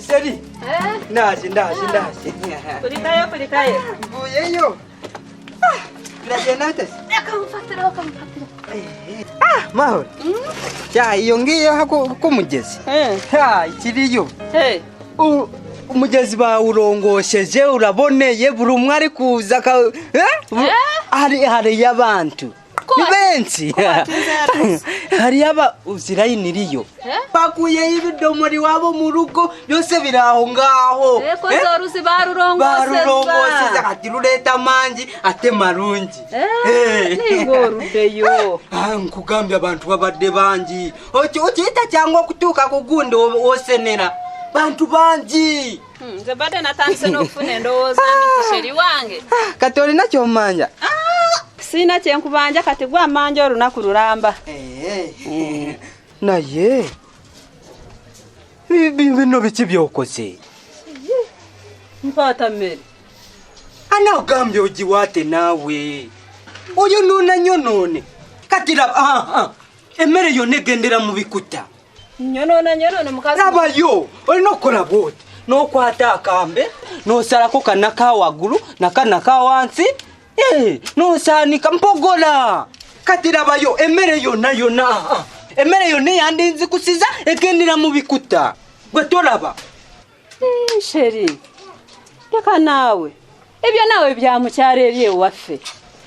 Seri. Ndaje. Kulitayo. Buyeyo. Ndajenate. Akamfatira. Mahoro. Ya iyo ngiyo hakumugezi. Ikiriyo. Umugezi bawurongosheje uraboneye buri umwe ari kuza hari y'abantu benshi hari yaba uzirayiniriyo bakuye ibidomori wabo mu rugo byose biraho ngaho ko zoruzi barurongoseza ati rureta manji ate marungi ningorudeyo nkugambye abantu babadde banji okita cyangwa kutuka kugunde wosenera bantu banji zebade natangise no kufuna ndoza n'ikisheri wange katori nacyo manja sina cyenkubanja kati gwa manja runaku ruramba naye bino biki byokoze mpata meri ana ugambye ujiwate nawe uyu none katira emere yo negendera mu bikuta nyonone mukazi abayo oli nokora bote no kwata akambe no sarako kanaka waguru nakanaka wansi no sanika mpogola katira bayo emere yo nayo emere yo ne yandinzi kusiza egendera mu bikuta gwe toraba sheri yaka nawe ebyo nawe byamucyareriye wafe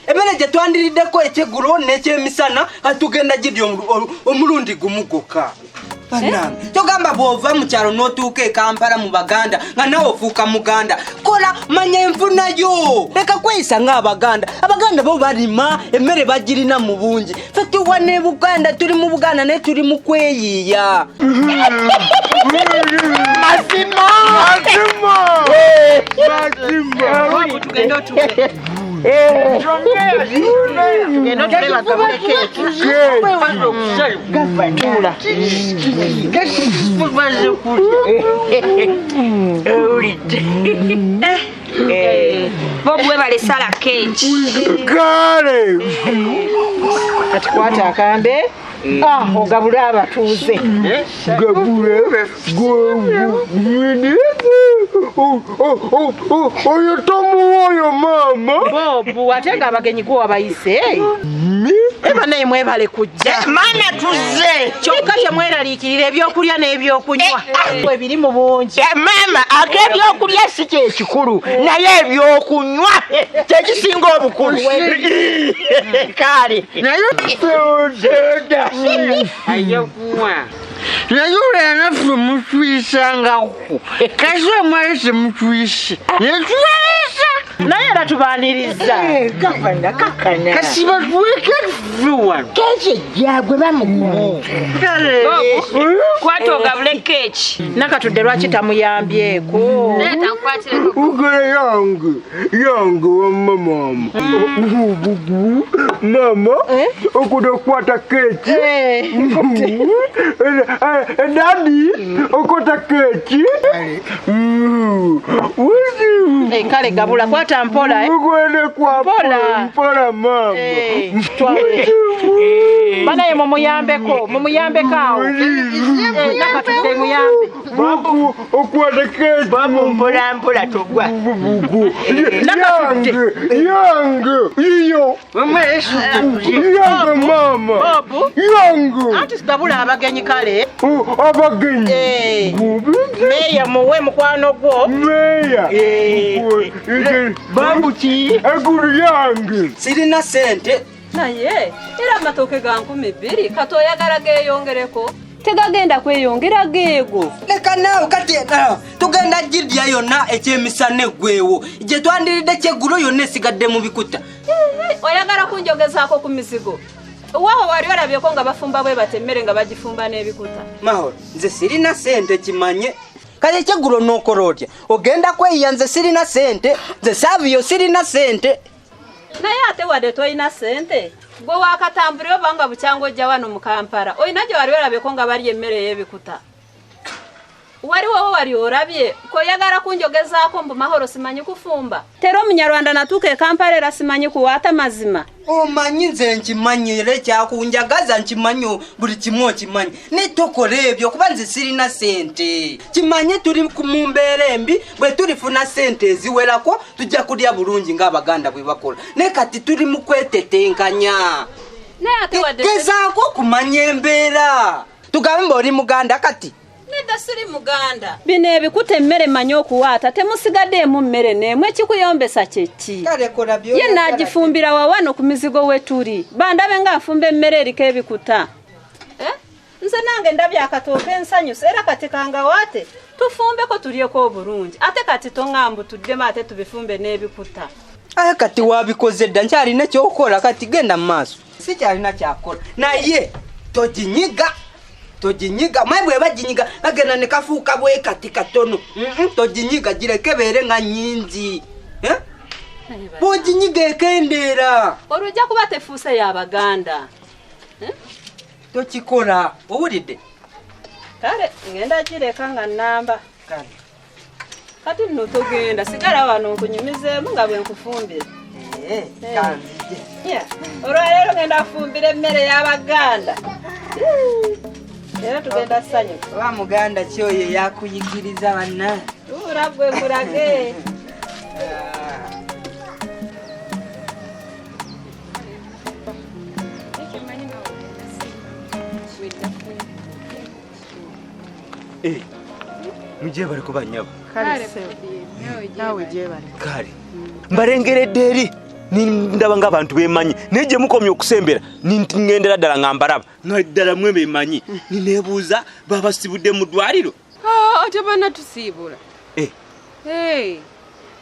emere je twandiride ko ekeguro n'ekyemisana atugenda gidyo omulundi gumugoka Banana, togamba bova mu cyaro notuke Kampala mu Baganda, nga nawo fuka Muganda. Kola manya emfuna yo. Reka kwisa nga Abaganda. Abaganda bo barima emere bagirina mu bungi. Fati wane Buganda turi mu Buganda ne turi mu kweyiya. Masima. Tugenda tuke. Bobwe bale sala cake. Gare. Atikwata akambe. Ogabula abatuuze. Gabule. Oyo tomu oyo mama. Bobu watenga abagenyi ko abayise. Eba naye mwebale kujja. Mana tuze. Kyokka kye mweralikirira ebyokulya n'ebyokunywa. Ebiri mu bungi. Mama ak'ebyokulya si kye kikulu naye ebyokunywa kye kisinga obukulu. Kale. Naye tuda. Ayo kuwa. Naye nafu mutuisangako. Kaswe mwese mutuise. Netuisa. Naye aratubaniriza. Kakana. Kasiba tuweke fuwa. Keche jagwe bamukumu. Kwato gabule kechi. Nakatudde lwaki tamuyambyeko. Naye tankwatire ko. Ugere yange wa mama. Mama, okudokwata kechi. Daddy, okota kechi. Kale gabula kwata mpola Ugwene kwa mpola mama. Bana ye mumuyambeko. Nakatudde muyambe. Babu okwata kechi. Babu mpola togwa. Yange. Iyo. Yange mama. Babu. Yange. Anti gabula abagenyi kale. Abagenyi. Meya muwe mukwano gwo. Meya. Babu ki? Aguru yange. Sirina sente. Naye era matoke ga 200 katoyagala geyongereko. Tegagenda kweyongera geego. Leka nawe kati tugenda girya yonna ekyemisane gwewo. Je twandiride kyeguro yonna sigadde mu bikuta. Oyagala kunjogezaako ku mizigo. Waho wali olabye ko nga bafumba bwe batemere nga bagifumba n'ebikuta. Mahoro, nze sirina sente kimanye. Kale kyeguro nokorotya. Ogenda kweyanze sirina sente, nze saviyo sirina sente. Naye ate wadde toyina sente. Gwe wakatambulira obanga bucyango jja wano mu Kampala. Oyina gye wali olabye ko nga bali emmere y'ebikuta. wari wowe wari orabye ko yagara kunjogezaako mbu mahoro simanyi kufumba tero munyarwanda natuke Kampala era simanyi kuwata mazima omanyi nze nkimanyire kyakunjagaza nkimanyi buli kimu okimanyi netokole ebyo kuba nze sirina sente kimanyi tuli mu mbeera embi bwe tulifuna sente eziwerako tujja kulya bulungi ng'Abaganda bwe bakola ne kati tuli mu kwetetenkanya gezaako okumanya embeera tugambe oli Muganda kati Neda siri Muganda. Bino ebikuta emmere manyi okuwaata temusigaddeemu mmere n'emwe kikuyombesa kyeki. Ye naagifumbira wawano ku mizigo we tuli. Bandabe nga nfumba emmere eriko ebikuta. Nze nange ndabye akatooke ensanyusa era kati kangawaate tufumbeko tulyeko obulungi. Ate kati toŋŋambu tuddemu ate tubifumbe n'ebikuta. Aya kati wabikoze dda nkyalina ky'okola kati genda mu maaso. Si kyalina kyakola. Naye toginyiga. Toginyiga mwe baginyiga bagenda ne kafuuka bwe kati katono toginyiga gireke beere nga nnyingi boginyiga ekendeera olujja kuba tefuuse y'Abaganda tokikola owulidde kale ngenda gireka nga nnamba kati nno togenda sigala wano nkunyumizeemu nga bwe nkufumbire olwaleero ngenda kufumbira emmere y'Abaganda era tugenda ssanyuka wa Muganda kyoyo yakuyigiriza banna turabwe mulage muje bali kubanyabo nawe je bali kale mbalengeredde eri ndaba ng'abantu bemanyi neje mukomye okusembera ningendera ddala ngambaraba naddala mwe bemanyi ninebuuza baba sibudde mu ddwaliro ate bana tusiibula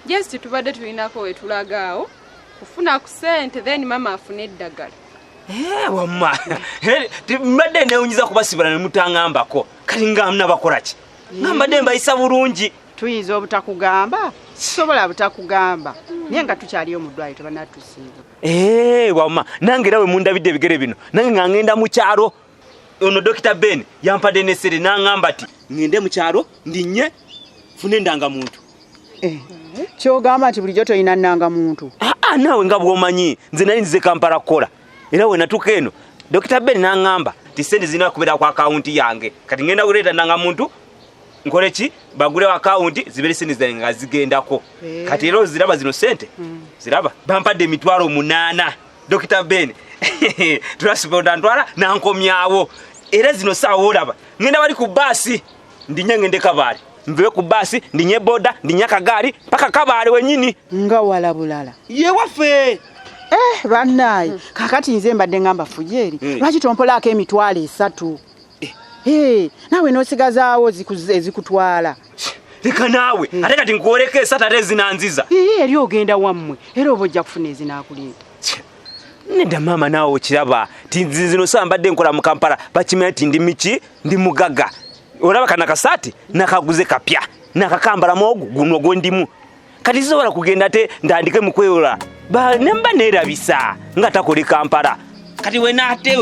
just tubadde tulinako we tulagaawo kufuna ku sente then mama afune eddagala wamma mbadde neewunyiza kubasibula ne mutangambako kati nga nabakolaki ngambadde mbayisa bulungi tuyinza obutakugamba sobola butakugamba naye nga tukyaliyo mu ddwaliro tebanatusiiba wamma nange era we mundabidde ebigere bino nange nga ngenda mu kyalo ono Dr. Ben yampadde n'essere n'aŋŋamba ati ngende mu kyalo ndinnye fune ndangamuntu kyogamba nti bulijjo toyina nnangamuntu naawe nga bw'omanyi nze nali nzize Kampala kukola era we natuuka eno Dr. Ben n'aŋŋamba ti sente zirina kubeera ku akawunti yange kati ngenda kuleeta nnangamuntu nkole ki bagule akawunti zibeere sente zange nga zigendako kati era ziraba zino sente ziraba bampadde emitwalo 8 Dr. Ben turasiboda ntwala nankomyawo era zino saawa olaba ngenda bali ku baasi ndinya ngende Kabaale mve ku baasi ndinye boda ndinya kagaali paka Kabaale wenyini nga wala bulala ye waffe bannaye kakati nze mbadde ngamba fujeri lwaki tompolaako emitwalo 3 nawe nosigazaawo zikutwala leka naawe ate kati nkuoleko 3 ate zinanziza eri ogenda wammwe era oba ojja kufuna ezinakuleeta nedda maama naawe okiraba ti zino saa mbadde nkola mu Kampala bakimanya ti ndi miki ndi mugaga olaba kana kasaati nakaguze kapya nakakambalamu ogwo guno gwendimu kati zisobola kugenda ate ndandike mu kwewola nemba neerabisa nga takoli Kampala kati we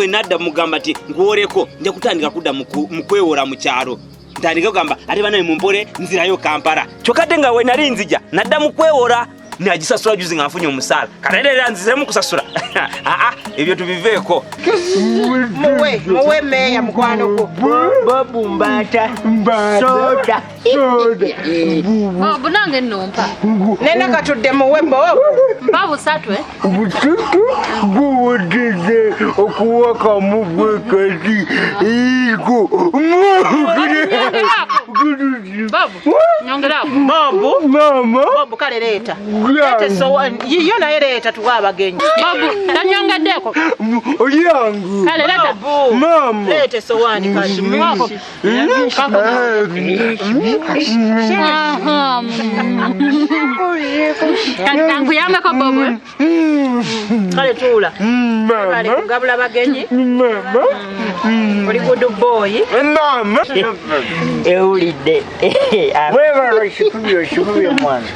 nadda mugamba ti nkuoleko nja kutandika kudda mu kwewola mu kyalo ntandike kugamba ate banaye mumpole nzirayo Kampala kyokka ate nga we nali nzija nadda mu kwewola nagisasula juzi nga nfunye omusaala kati era nzizemu kusasula ebyo tubiveeko muwe meeya mukwano gwo bobumbata soda bunange nompa nena katudde muwe bobu mpa busatu busatu buwedde okuwaka mugwekati iko babu nyongera bobu mama bobu kale leeta yiyo naye leeta tuwa abagenyi babu tanyongeddeko olyangu kale leta mama leeta esowani kati mwako kantangu yameko bobu kale tuula kale mama kugabula abagenyi mama oli good boy mama ewulidde weba Shikuye mwana.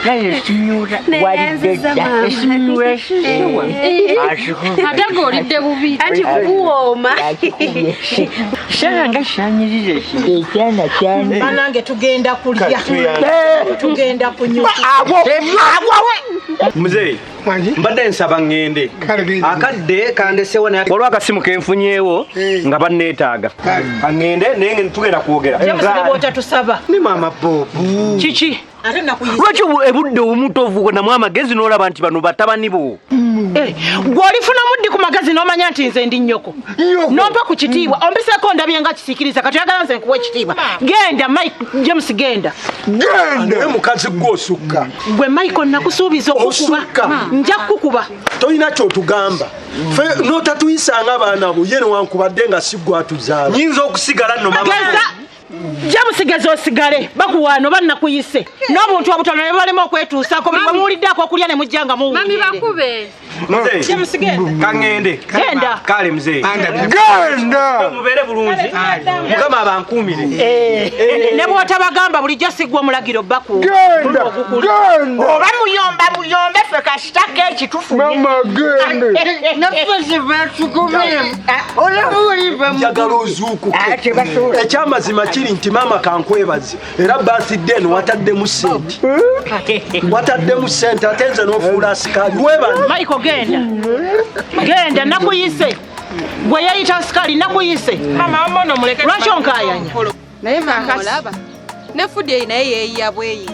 Naye sinyura walidde esinyura Atagolidde bubi. Ati kuoma. Shanga shanyirire ekyana kyane. Banange tugenda kulya. Tugenda kunywa. Mzee, mbadde nsaba ngende. Akadde kandesewo naye olwa akasimu kenfunyeewo nga banneetaaga. Kangende naye tugenda kwogera. Bw'ota tusaba. Ni mama Bobu. Kiki? Ate nakuyisa. Lwaki ebudde omutovu namwe amagezi n'olaba nti bano batabani bo? Gw'olifuna muddi ku magezi n'omanya nti nze ndi nnyoko. Nompa ku kitiibwa. Ombiseeko ndabye nga kisiikiriza kati oyagala nze nkuwa ekitiibwa. Genda Mike James genda. Naye mukazi gw'osukka. Gwe Michael nakusuubiza okukuba. Nja kukuba. Tolina ky'otugamba. Ffe n'otatuyisanga abaana bo ye newankubadde nga si gwe atuzaala. Nyinza okusigala nno mama. James geza osigale bakuwaano bannakuyise n'obuntu obutono ne balema okwetuusako bwe muwuliddeko okulya ne mujjanga muwulire. Mami bakube. Mzee, James genda. Kangende. Genda. Kale mzee. Genda. Mubere bulungi. Mukama abankuumire. Ne bw'otabagamba bulijjo sigwa omulagiro baku. Genda. Genda. Oba muyombe ffe kasitako ekitufunye. Mama gende. Naffe betugoberemu. Olamuliva Njagala ozuukuke. Ekyamazima kiri nti maama kankwebaze era birthday eno wataddemu ssente. Wataddemu ssente ate nze n'ofuula asikaali. Webale. Michael genda nakuyise. Gwe yayita sikaali nakuyise. Mama mbono muleke. Lwaki onkaayanya? Naye olaba. Ne Fudi naye yeeyiya bweyiye.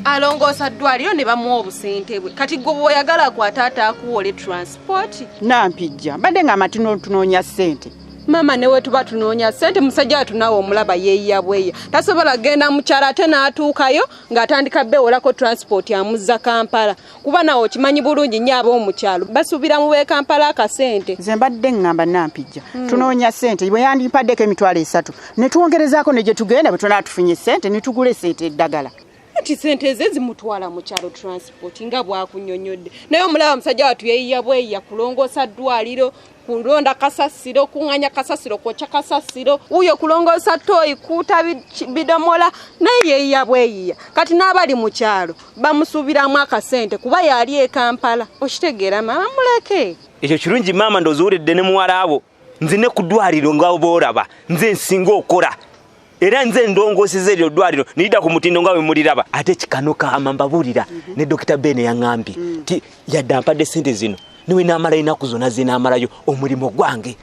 Alongoosa ddwaliro ne bamuwa obusente bwe. Kati gwe bw'oyagala kwataata akuwole transport. Nampijja mbadde ng'ama tunoonya ssente. Mama newe tuba tunoonya ssente musajja atunawo omulaba yeeyiya bweya. Tasobola genda mukyala ate n'atuukayo ng'atandika bewolako transport amuzza Kampala. Kuba nawo kimanyi bulungi nnyo ab'omukyalo basuubira mu b'e Kampala akasente. Nze mbadde ngamba Nampijja tunoonya ssente bwe yandimpaddeko emitwalo 3 ne twongerezaako ne gye tugenda bwe tunaatufunye ssente ne tugula essente eddagala. Ati ssente ze zimutwala mu kyalo transport nga bwakunnyonnyodde. Naye omulaba musajja watu yeeyiya bweya kulongoosa ddwaliro kulonda kasasiro kunganya kasasiro kocha kasasiro uyo kulongosa toyi kuta bidomola naye yabweyiya kati n'abali mu kyalo bamusubiramu akasente kuba yali e Kampala okitegeera mama muleke ekyo kirungi mama ndozuulidde ne muwala abo nze ne kudwaliro nga boolaba nze nsinga okola era nze ndongooseza eryo ddwaliro niyita ku mutindo nga bwe muliraba ate kikanuka amambabulira ne Dr. Bene yaŋŋambye ti yadde ampadde ssente zino niwe n'amala ennaku zonna zinaamalayo omulimo gwange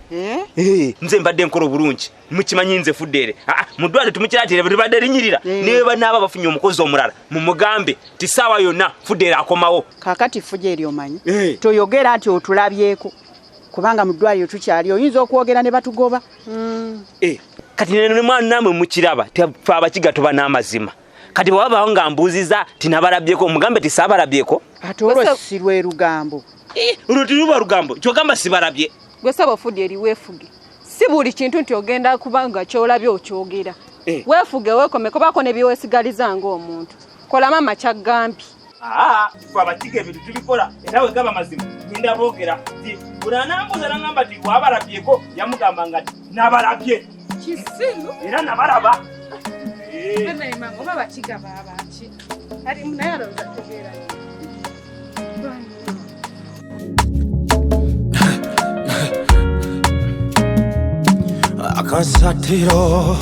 nze mbadde nkola obulungi mukimanyi nze Fuddeere mu ddwaliro tumukiratire libadde linyirira niwe banaaba bafunye omukozi omulala mumugambe ti ssaawa yonna Fuddeere akomawo kaakati Fuddeere omanyi toyogera nti otulabyeko kubanga mu ddwaliro tukyali oyinza okwogera ne batugoba kati ne mwana namwe mukiraba tefa abakiga tuba n'amazima kati bwabaawo nga mbuuziza tinabalabyeko mugambe ti saabalabyeko ate olwo si lwe lugambo olwo luba lugambo kyogamba sibalabye gwe saba Fuddeere weefuge si buli kintu nti ogenda kubanga kyolabye okyogera weefuge weekomeko bako ne byeweesigaliza ng'omuntu kola mama kyaggambye abakiga ebintu tubikola era we gaba mazima genda boogera ti buli anambuuza nagamba ti wabalabyeko yamugamba nga ti nabalabye kisimu era nabalaba oba bakiga baabaki ali naye alowooza tegeera AKASATTIRO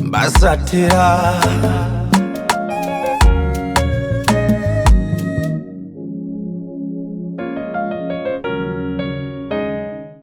basatira